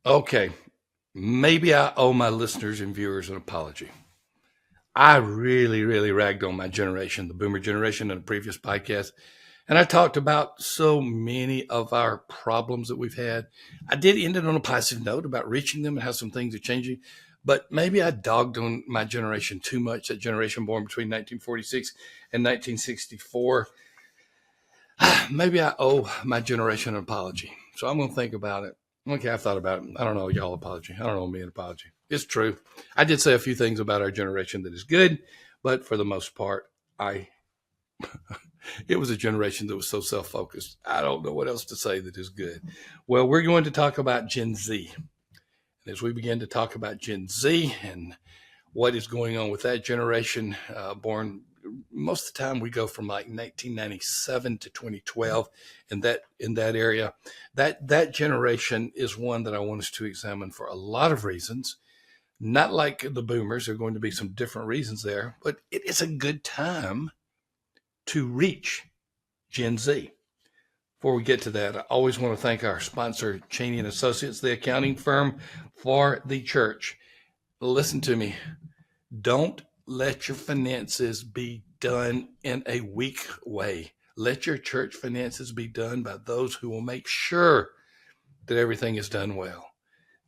Okay, maybe I owe my listeners and viewers an apology. I really, really ragged on my generation, the boomer generation, in a previous podcast. And I talked about so many of our problems that we've had. I did end it on a positive note about reaching them and how some things are changing. But maybe I dogged on my generation too much, that generation born between 1946 and 1964. Maybe I owe my generation an apology. So I'm going to think about it. Okay, I've thought about it. I don't know y'all apology. I don't know me an apology. It's true. I did say a few things about our generation that is good, but for the most part, I it was a generation that was so self-focused. I don't know what else to say that is good. Well, we're going to talk about Gen Z. And as we begin to talk about Gen Z and what is going on with that generation, born most of the time we go from like 1997 to 2012 in that area. That generation is one that I want us to examine for a lot of reasons. Not like the boomers, there are going to be some different reasons there, but it is a good time to reach Gen Z. Before we get to that, I always want to thank our sponsor, Cheney and Associates, the accounting firm for the church. Listen to me. Don't let your finances be done in a weak way. Let your church finances be done by those who will make sure that everything is done well.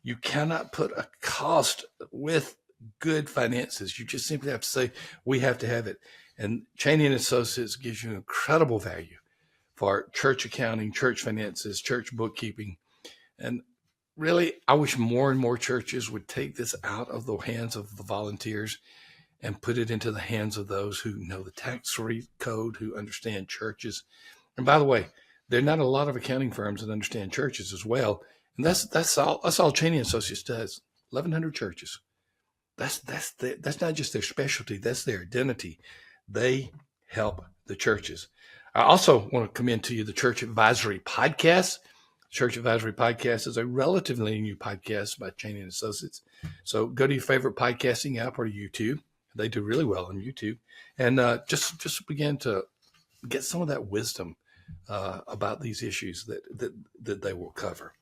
You cannot put a cost with good finances. You just simply have to say, we have to have it. And Cheney and Associates gives you incredible value for church accounting, church finances, church bookkeeping. And really, I wish more and more churches would take this out of the hands of the volunteers and put it into the hands of those who know the tax code, who understand churches. And by the way, there are not a lot of accounting firms that understand churches as well. And that's all Cheney and Associates does. 1,100 churches. That's not just their specialty. That's their identity. They help the churches. I also want to commend to you the Church Advisory Podcast. Church Advisory Podcast is a relatively new podcast by Cheney and Associates. So go to your favorite podcasting app or YouTube. They do really well on YouTube, and just begin to get some of that wisdom about these issues that they will cover.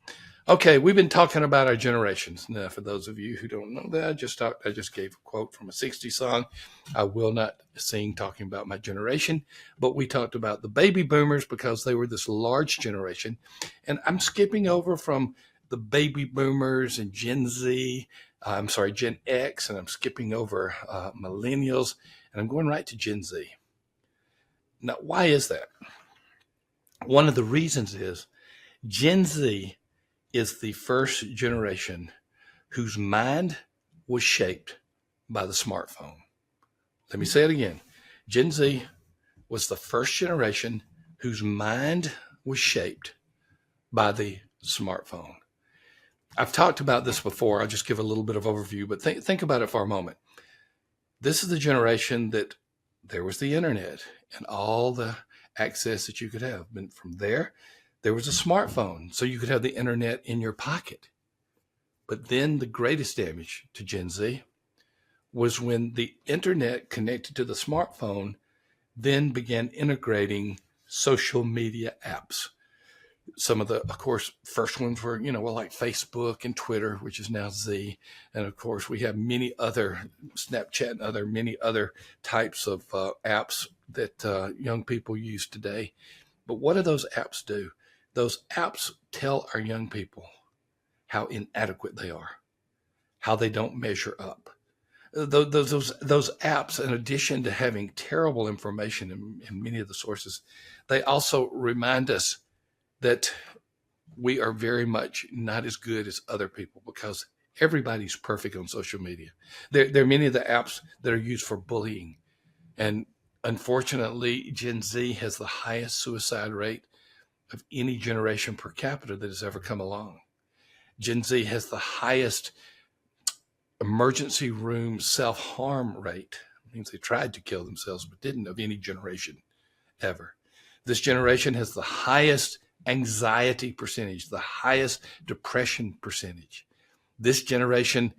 Okay, we've been talking about our generations. Now, for those of you who don't know that, I just gave a quote from a '60s song. I will not sing talking about my generation, but we talked about the baby boomers because they were this large generation. And I'm skipping over from the baby boomers and Gen Z, I'm sorry, Gen X, and I'm skipping over millennials, and I'm going right to Gen Z. Now, why is that? One of the reasons is Gen Z is the first generation whose mind was shaped by the smartphone. Let me say it again. Gen Z was the first generation whose mind was shaped by the smartphone. I've talked about this before. I'll just give a little bit of overview, but think about it for a moment. This is the generation that there was the internet and all the access that you could have. And from there was a smartphone, so you could have the internet in your pocket. But then the greatest damage to Gen Z was when the internet connected to the smartphone then began integrating social media apps. Some of the, of course, first ones were, like Facebook and Twitter, which is now Z. And of course, we have many other, Snapchat and many other types of apps that young people use today. But what do those apps do? Those apps tell our young people how inadequate they are, how they don't measure up. Those apps, in addition to having terrible information in many of the sources, they also remind us that we are very much not as good as other people because everybody's perfect on social media. There are many of the apps that are used for bullying. And unfortunately, Gen Z has the highest suicide rate of any generation per capita that has ever come along. Gen Z has the highest emergency room self-harm rate. It means they tried to kill themselves but didn't, of any generation ever. This generation has the highest anxiety percentage, the highest depression percentage. This generation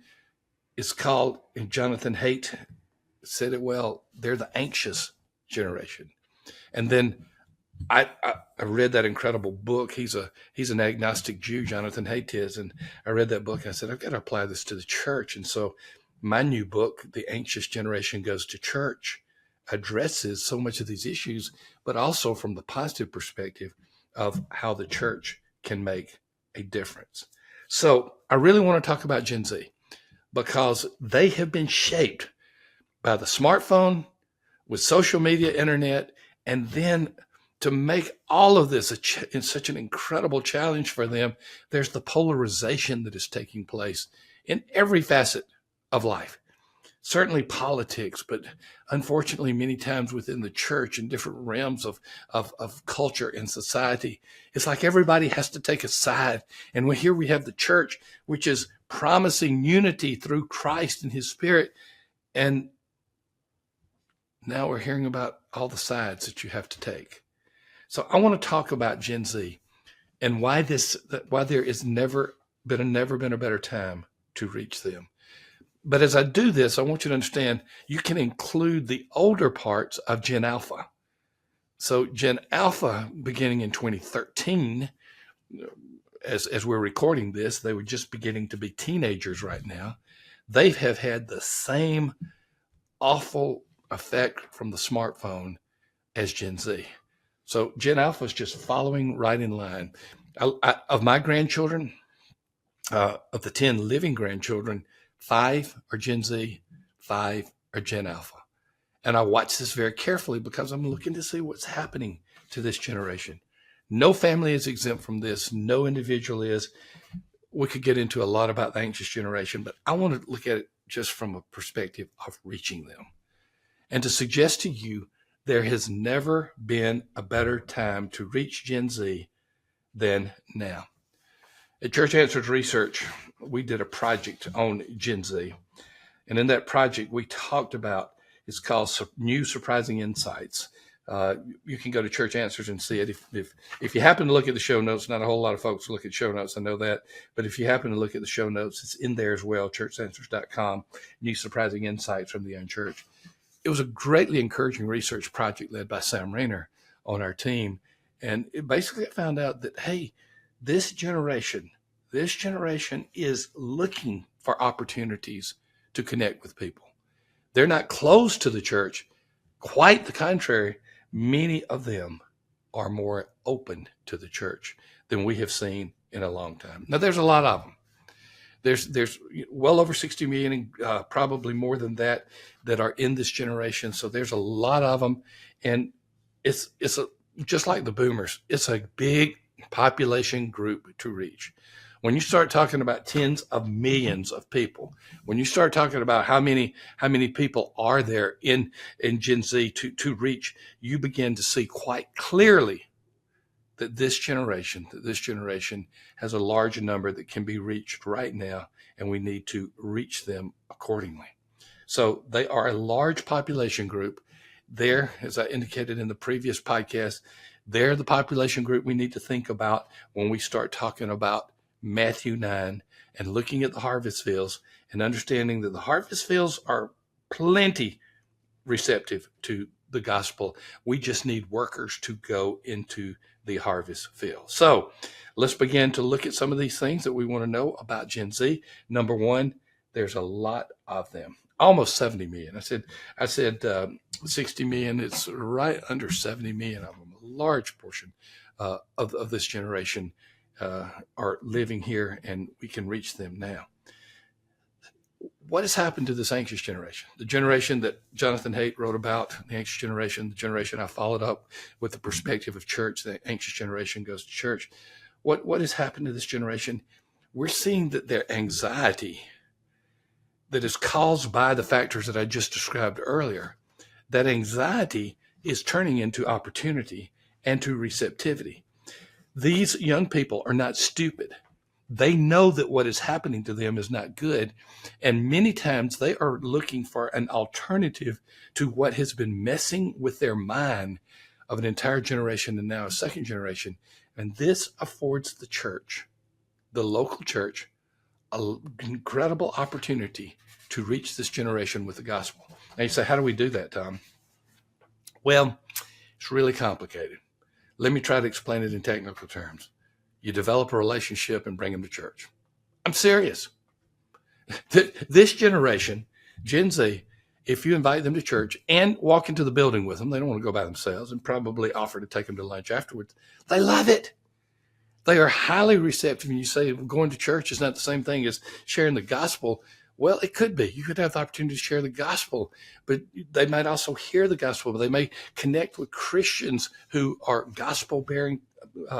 is called, and Jonathan Haidt said it well, they're the anxious generation. And then I read that incredible book. He's an agnostic Jew, Jonathan Haidt is, and I read that book and I said, I've got to apply this to the church. And so my new book, The Anxious Generation Goes to Church, addresses so much of these issues, but also from the positive perspective of how the church can make a difference. So I really want to talk about Gen Z because they have been shaped by the smartphone, with social media, internet, and then to make all of this such an incredible challenge for them, there's the polarization that is taking place in every facet of life. Certainly politics, but unfortunately, many times within the church and different realms of culture and society, it's like everybody has to take a side. And here we have the church, which is promising unity through Christ and his Spirit. And now we're hearing about all the sides that you have to take. So I want to talk about Gen Z and why there is never been a better time to reach them. But as I do this, I want you to understand you can include the older parts of Gen Alpha. So Gen Alpha, beginning in 2013, as we're recording this, they were just beginning to be teenagers right now. They have had the same awful effect from the smartphone as Gen Z. So Gen Alpha is just following right in line. Of my grandchildren, of the 10 living grandchildren, 5 are Gen Z, 5 are Gen Alpha. And I watch this very carefully because I'm looking to see what's happening to this generation. No family is exempt from this. No individual is. We could get into a lot about the anxious generation, but I want to look at it just from a perspective of reaching them. And to suggest to you, there has never been a better time to reach Gen Z than now. At Church Answers Research, we did a project on Gen Z. And in that project, we talked about, it's called New Surprising Insights. You can go to Church Answers and see it. If you happen to look at the show notes, not a whole lot of folks look at show notes, I know that. But if you happen to look at the show notes, it's in there as well, churchanswers.com, New Surprising Insights from the Unchurched. It was a greatly encouraging research project led by Sam Rayner on our team. And it basically found out that, hey, this generation is looking for opportunities to connect with people. They're not closed to the church. Quite the contrary. Many of them are more open to the church than we have seen in a long time. Now, there's a lot of them. There's well over 60 million, probably more than that are in this generation. So there's a lot of them. And it's just like the boomers, it's a big population group to reach. When you start talking about tens of millions of people, when you start talking about how many people are there in Gen Z to reach, you begin to see quite clearly that this generation has a large number that can be reached right now, and we need to reach them accordingly. So they are a large population group. There, as I indicated in the previous podcast, they're the population group we need to think about when we start talking about Matthew 9 and looking at the harvest fields and understanding that the harvest fields are plenty receptive to the gospel. We just need workers to go into the harvest field. So let's begin to look at some of these things that we want to know about Gen Z. Number one, there's a lot of them. Almost 70 million. I said 60 million. It's right under 70 million of them. A large portion of this generation are living here, and we can reach them now. What has happened to this anxious generation? The generation that Jonathan Haidt wrote about, the anxious generation, the generation I followed up with the perspective of church, the anxious generation goes to church. What has happened to this generation? We're seeing that their anxiety that is caused by the factors that I just described earlier, that anxiety is turning into opportunity and to receptivity. These young people are not stupid. They know that what is happening to them is not good. And many times they are looking for an alternative to what has been messing with their mind of an entire generation and now a second generation. And this affords the church, the local church, an incredible opportunity to reach this generation with the gospel. Now you say, how do we do that, Thom? Well, it's really complicated. Let me try to explain it in technical terms. You develop a relationship and bring them to church. I'm serious. This generation, Gen Z, if you invite them to church and walk into the building with them, they don't want to go by themselves, and probably offer to take them to lunch afterwards. They love it. They are highly receptive. And you say going to church is not the same thing as sharing the gospel. Well, it could be. You could have the opportunity to share the gospel, but they might also hear the gospel. But they may connect with Christians who are gospel-bearing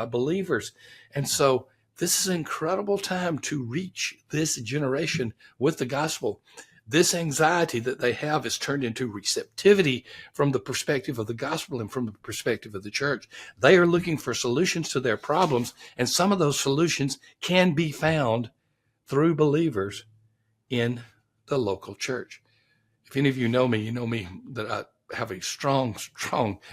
believers. And so this is an incredible time to reach this generation with the gospel. This anxiety that they have is turned into receptivity from the perspective of the gospel and from the perspective of the church. They are looking for solutions to their problems, and some of those solutions can be found through believers in the local church. If any of you know me that I have a strong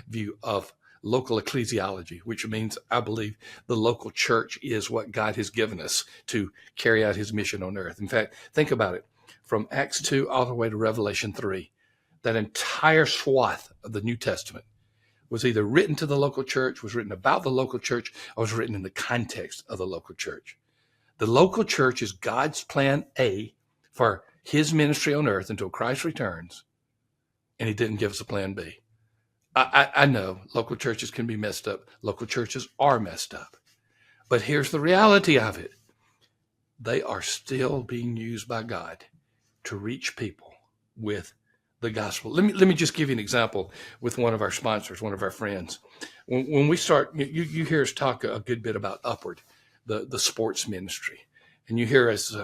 view of local ecclesiology, which means I believe the local church is what God has given us to carry out his mission on earth. In fact, think about it. From Acts 2 all the way to Revelation 3, that entire swath of the New Testament was either written to the local church, was written about the local church, or was written in the context of the local church. The local church is God's plan A for his ministry on earth until Christ returns, and he didn't give us a plan B. I know local churches can be messed up. Local churches are messed up. But here's the reality of it. They are still being used by God to reach people with the gospel. Let me just give you an example with one of our sponsors, one of our friends. When we start, you hear us talk a good bit about Upward, the sports ministry. And you hear us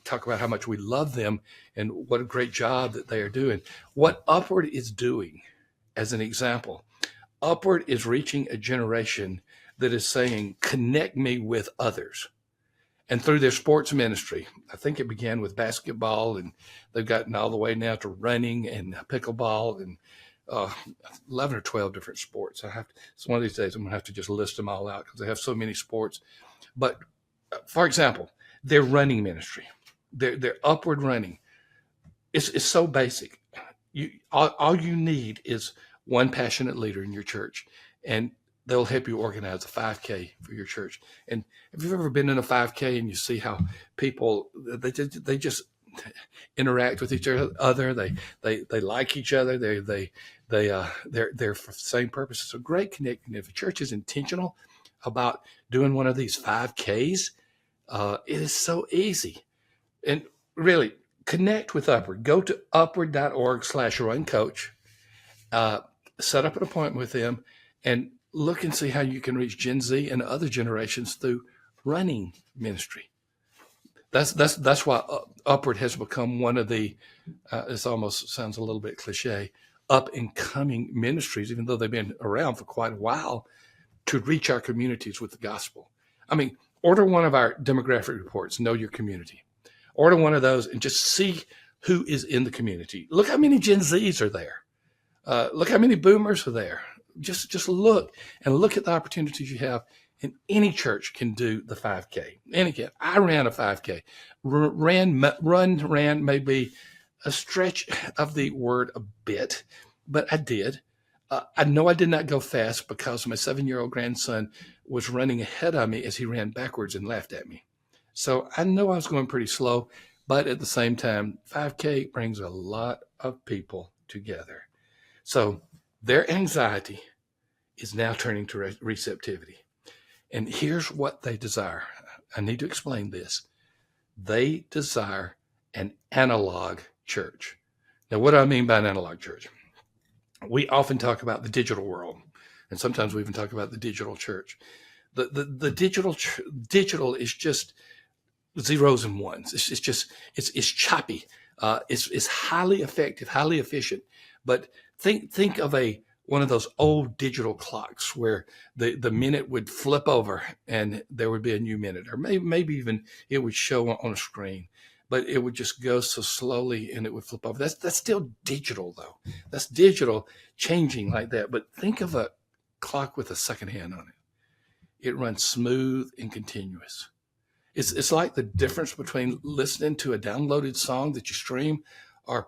talk about how much we love them and what a great job that they are doing. What Upward is doing, as an example, Upward is reaching a generation that is saying, connect me with others. And through their sports ministry, I think it began with basketball, and they've gotten all the way now to running and pickleball and 11 or 12 different sports. So one of these days I'm going to have to just list them all out because they have so many sports. But for example, their running ministry, their Upward running, it's so basic. All you need is one passionate leader in your church, and they'll help you organize a 5K for your church. And have you ever been in a 5K and you see how people, they just interact with each other? They like each other. They're for the same purpose. It's a great connecting. If a church is intentional about doing one of these 5Ks, it is so easy. And really, connect with Upward. Go to upward.org/runcoach. Set up an appointment with them and look and see how you can reach Gen Z and other generations through running ministry. That's why Upward has become one of the, this almost sounds a little bit cliche, up and coming ministries, even though they've been around for quite a while, to reach our communities with the gospel. I mean, order one of our demographic reports, Know Your Community. Order one of those and just see who is in the community. Look how many Gen Zs are there. Look how many boomers are there. Just look at the opportunities you have, and any church can do the 5K. I ran a 5K. Ran may be a stretch of the word a bit, but I did. I know I did not go fast because my 7-year-old grandson was running ahead of me as he ran backwards and laughed at me. So I know I was going pretty slow, but at the same time, 5K brings a lot of people together. So their anxiety is now turning to receptivity. And here's what they desire. I need to explain this. They desire an analog church. Now, what do I mean by an analog church? We often talk about the digital world, and sometimes we even talk about the digital church. The digital is just zeros and ones. It's choppy. It's highly effective, highly efficient. But think of one of those old digital clocks where the minute would flip over and there would be a new minute, or maybe even it would show on a screen, but it would just go so slowly and it would flip over. That's still digital though. That's digital changing like that. But think of a clock with a second hand on it. It runs smooth and continuous. It's like the difference between listening to a downloaded song that you stream are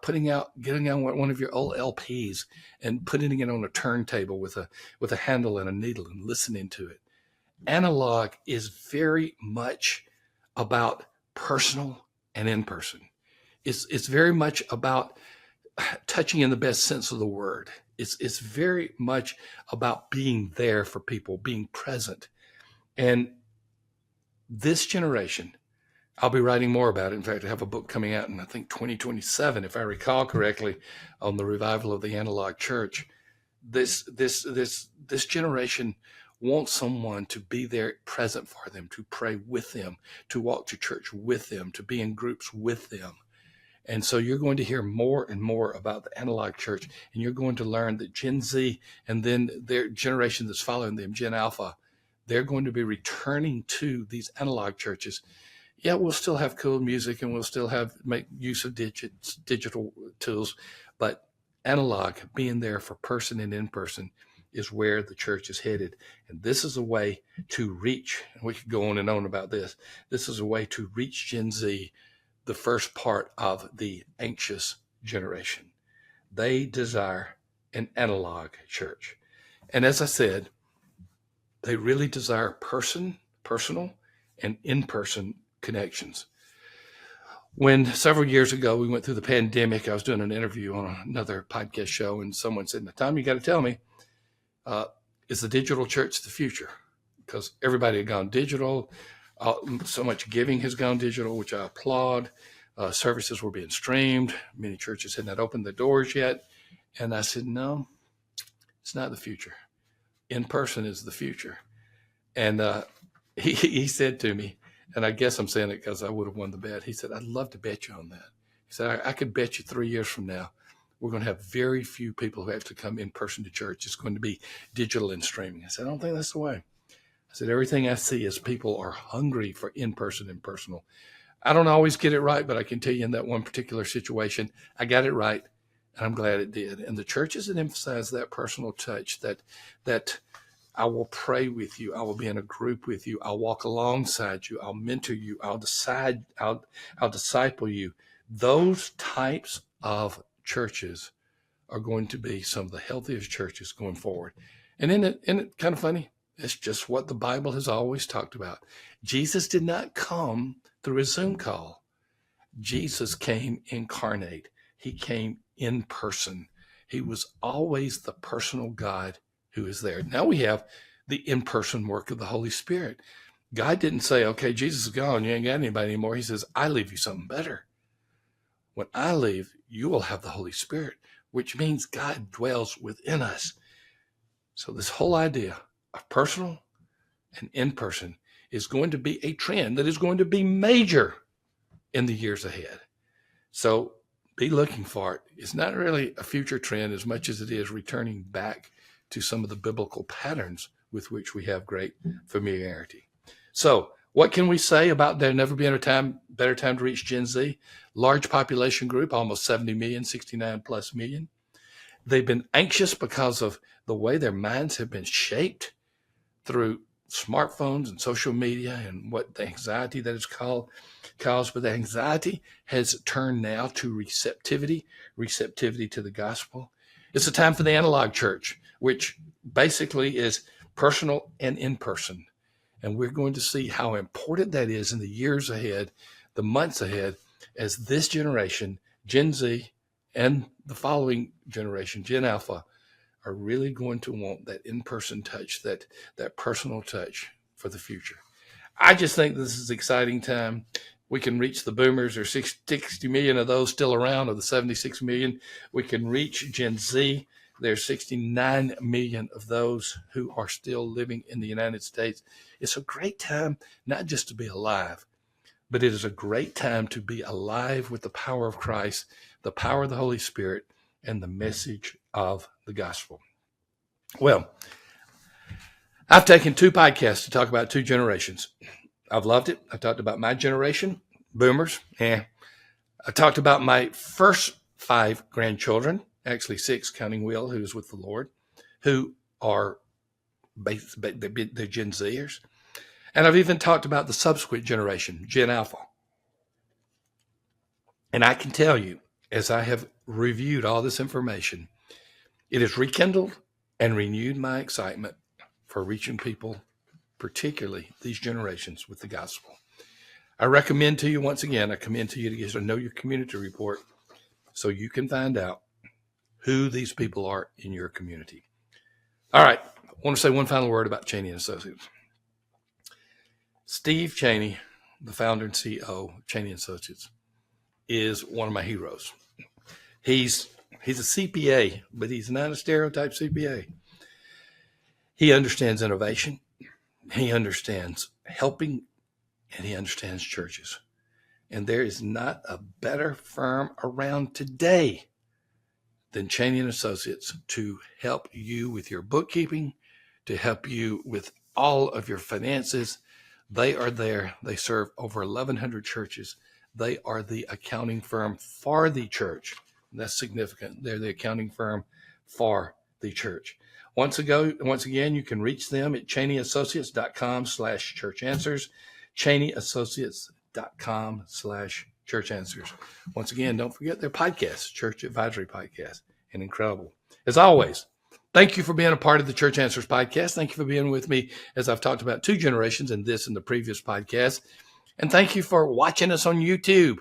getting on one of your old LPs and putting it on a turntable with a handle and a needle and listening to it. Analog is very much about personal and in person. It's very much about touching in the best sense of the word. It's very much about being there for people, being present. And this generation, I'll be writing more about it. In fact, I have a book coming out in, I think, 2027, if I recall correctly, on the revival of the analog church. This generation wants someone to be there present for them, to pray with them, to walk to church with them, to be in groups with them. And so you're going to hear more and more about the analog church, and you're going to learn that Gen Z and then their generation that's following them, Gen Alpha, they're going to be returning to these analog churches. Yeah, we'll still have cool music and we'll still make use of digital tools, but analog, being there for person and in person, is where the church is headed. And this is a way to reach, and we could go on and on about this. This is a way to reach Gen Z, the first part of the anxious generation. They desire an analog church. And as I said, they really desire personal and in-person connections. When several years ago we went through the pandemic, I was doing an interview on another podcast show, and someone said, "Thom, you got to tell me, is the digital church the future?" Because everybody had gone digital. So much giving has gone digital, which I applaud. Services were being streamed. Many churches had not opened their doors yet. And I said, no, it's not the future. In person is the future. And he said to me, and I guess I'm saying it because I would have won the bet. He said, "I'd love to bet you on that." He said, I could bet you 3 years from now, we're going to have very few people who have to come in person to church. It's going to be digital and streaming. I said, "I don't think that's the way." I said, everything I see is people are hungry for in-person and personal. I don't always get it right, but I can tell you in that one particular situation, I got it right, and I'm glad it did. And the churches that emphasize that personal touch, that I will pray with you, I will be in a group with you, I'll walk alongside you, I'll mentor you, I'll disciple you. Those types of churches are going to be some of the healthiest churches going forward. And isn't it kind of funny? It's just what the Bible has always talked about. Jesus did not come through a Zoom call. Jesus came incarnate. He came in person. He was always the personal God who is there. Now we have the in-person work of the Holy Spirit. God didn't say, "Okay, Jesus is gone. You ain't got anybody anymore." He says, "I leave you something better. When I leave, you will have the Holy Spirit," which means God dwells within us. So this whole idea of personal and in-person is going to be a trend that is going to be major in the years ahead. So be looking for it. It's not really a future trend as much as it is returning back to some of the biblical patterns with which we have great familiarity. So what can we say about there never being a better time to reach Gen Z? Large population group, almost 70 million, 69 plus million. They've been anxious because of the way their minds have been shaped through smartphones and social media and what the anxiety that is caused. But the anxiety has turned now to receptivity to the gospel. It's a time for the analog church, which basically is personal and in person. And we're going to see how important that is in the years ahead, the months ahead, as this generation, Gen Z, and the following generation, Gen Alpha, are really going to want that in-person touch, that personal touch for the future. I just think this is an exciting time. We can reach the boomers. There's 60 million of those still around, of the 76 million. We can reach Gen Z. There's 69 million of those who are still living in the United States. It's a great time, not just to be alive, but it is a great time to be alive with the power of Christ, the power of the Holy Spirit, and the message of the gospel. Well, I've taken 2 podcasts to talk about 2 generations. I've loved it. I talked about my generation, boomers. I talked about my first 5 grandchildren, actually 6, counting Will, who's with the Lord, who are they're Gen Zers. And I've even talked about the subsequent generation, Gen Alpha. And I can tell you, as I have reviewed all this information, it has rekindled and renewed my excitement for reaching people, particularly these generations, with the gospel. I recommend to you, once again, I commend to you to get a Know Your Community report so you can find out who these people are in your community. All right, I want to say one final word about Cheney & Associates. Steve Cheney, the founder and CEO of Cheney & Associates, is one of my heroes. He's a CPA, but he's not a stereotype CPA. He understands innovation, he understands helping, and he understands churches. And there is not a better firm around today than Cheney & Associates to help you with your bookkeeping, to help you with all of your finances. They are there. They serve over 1,100 churches. They are the accounting firm for the church. That's significant. They're the accounting firm for the church. Once again, you can reach them at CheneyAssociates.com/churchanswers, CheneyAssociates.com/churchanswers. Once again, don't forget their podcast, Church Advisory Podcast, and incredible. As always, thank you for being a part of the Church Answers podcast. Thank you for being with me as I've talked about two generations in this and the previous podcast. And thank you for watching us on YouTube.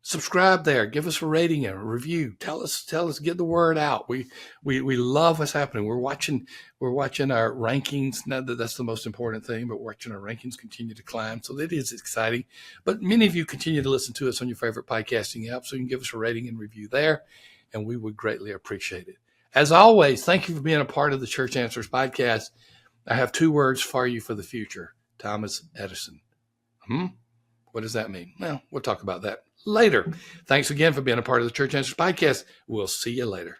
Subscribe there. Give us a rating and a review. Tell us, get the word out. We love what's happening. We're watching our rankings. Not that that's the most important thing, but watching our rankings continue to climb. So that is exciting. But many of you continue to listen to us on your favorite podcasting app. So you can give us a rating and review there, and we would greatly appreciate it. As always, thank you for being a part of the Church Answers podcast. I have two words for you for the future. Thomas Edison. What does that mean? Well, we'll talk about that later. Thanks again for being a part of the Church Answers podcast. We'll see you later.